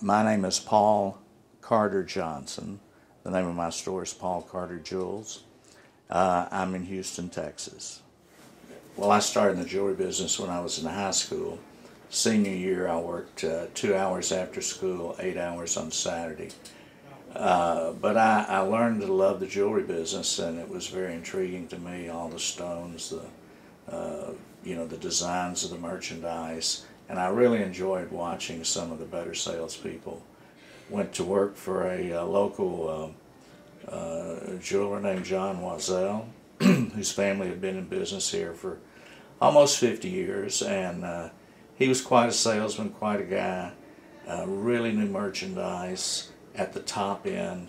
My name is Paul Carter Johnson. The name of my store is Paul Carter Jewels. I'm in Houston, Texas. Well, I started in the jewelry business when I was in high school. Senior year, I worked 2 hours after school, 8 hours on Saturday. But I learned to love the jewelry business, and it was very intriguing to me, all the stones, the designs of the merchandise, and I really enjoyed watching some of the better salespeople. Went to work for a local jeweler named John Wazell, whose family had been in business here for almost 50 years, and he was quite a salesman, quite a guy, really knew merchandise at the top end,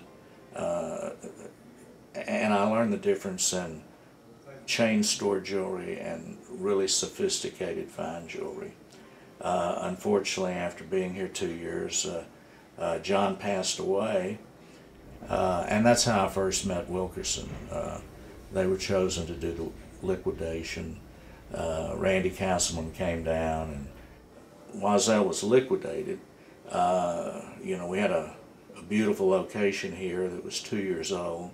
and I learned the difference in chain store jewelry and really sophisticated fine jewelry. Unfortunately, after being here 2 years, John passed away, and that's how I first met Wilkerson. They were chosen to do the liquidation. Randy Castleman came down, and Wazell was liquidated. We had a beautiful location here that was 2 years old,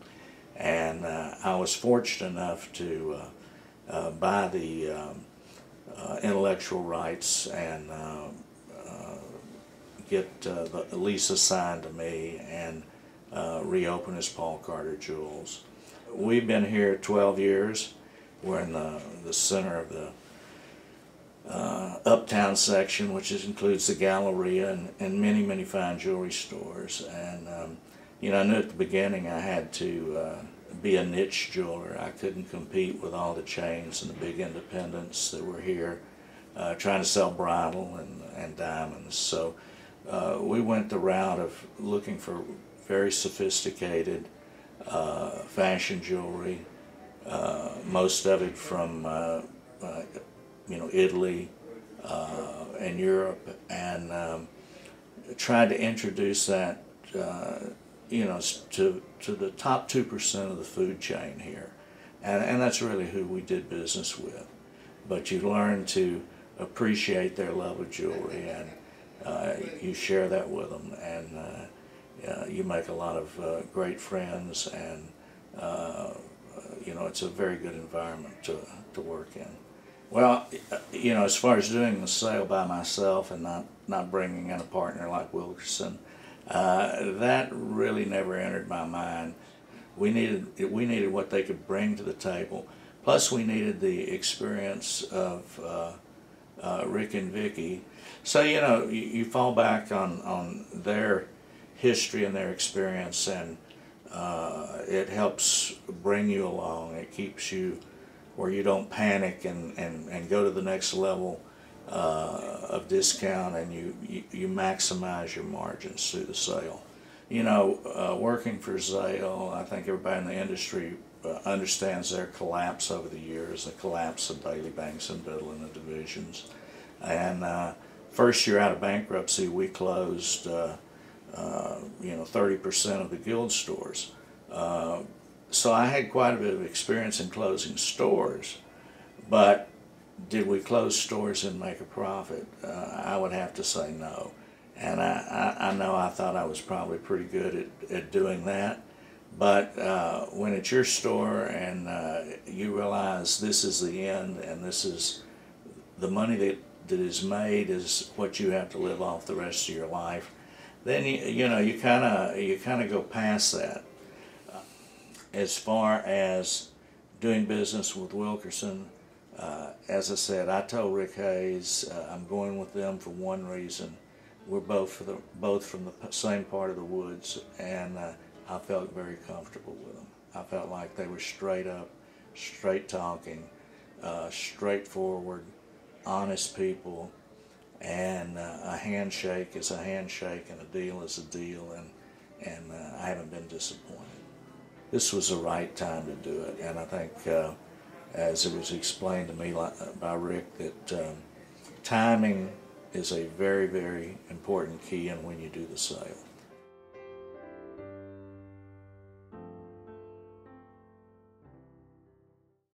and I was fortunate enough to buy the intellectual rights and get the lease assigned to me and reopen as Paul Carter Jewels. We've been here 12 years. We're in the center of the Uptown section, which includes the Galleria and many, many fine jewelry stores. And I knew at the beginning I had to be a niche jeweler. I couldn't compete with all the chains and the big independents that were here trying to sell bridal and diamonds. So we went the route of looking for very sophisticated fashion jewelry, most of it from Italy and Europe, and tried to introduce that to the top 2% of the food chain here, and that's really who we did business with. But you learn to appreciate their love of jewelry, and you share that with them, and you make a lot of great friends, and it's a very good environment to work in. Well, as far as doing the sale by myself and not bringing in a partner like Wilkerson, that really never entered my mind. We needed what they could bring to the table. Plus, we needed the experience of Rick and Vicki. So you fall back on their history and their experience, and it helps bring you along. It keeps you where you don't panic and go to the next level of discount, and you maximize your margins through the sale. Working for Zale, I think everybody in the industry understands their collapse over the years, the collapse of Bailey, Banks and Biddle in the divisions. And first year out of bankruptcy, we closed 30% of the guild stores. So I had quite a bit of experience in closing stores, but did we close stores and make a profit? I would have to say no. And I know I thought I was probably pretty good at doing that, but when it's your store and you realize this is the end and this is the money that is made is what you have to live off the rest of your life, then you kind of go past that. As far as doing business with Wilkerson, as I said, I told Rick Hayes I'm going with them for one reason. We're both from the same part of the woods, and I felt very comfortable with them. I felt like they were straight up, straight talking, straightforward, honest people, and a handshake is a handshake and a deal is a deal, and I haven't been disappointed. This was the right time to do it, and I think, as it was explained to me by Rick, that timing is a very, very important key in when you do the sale.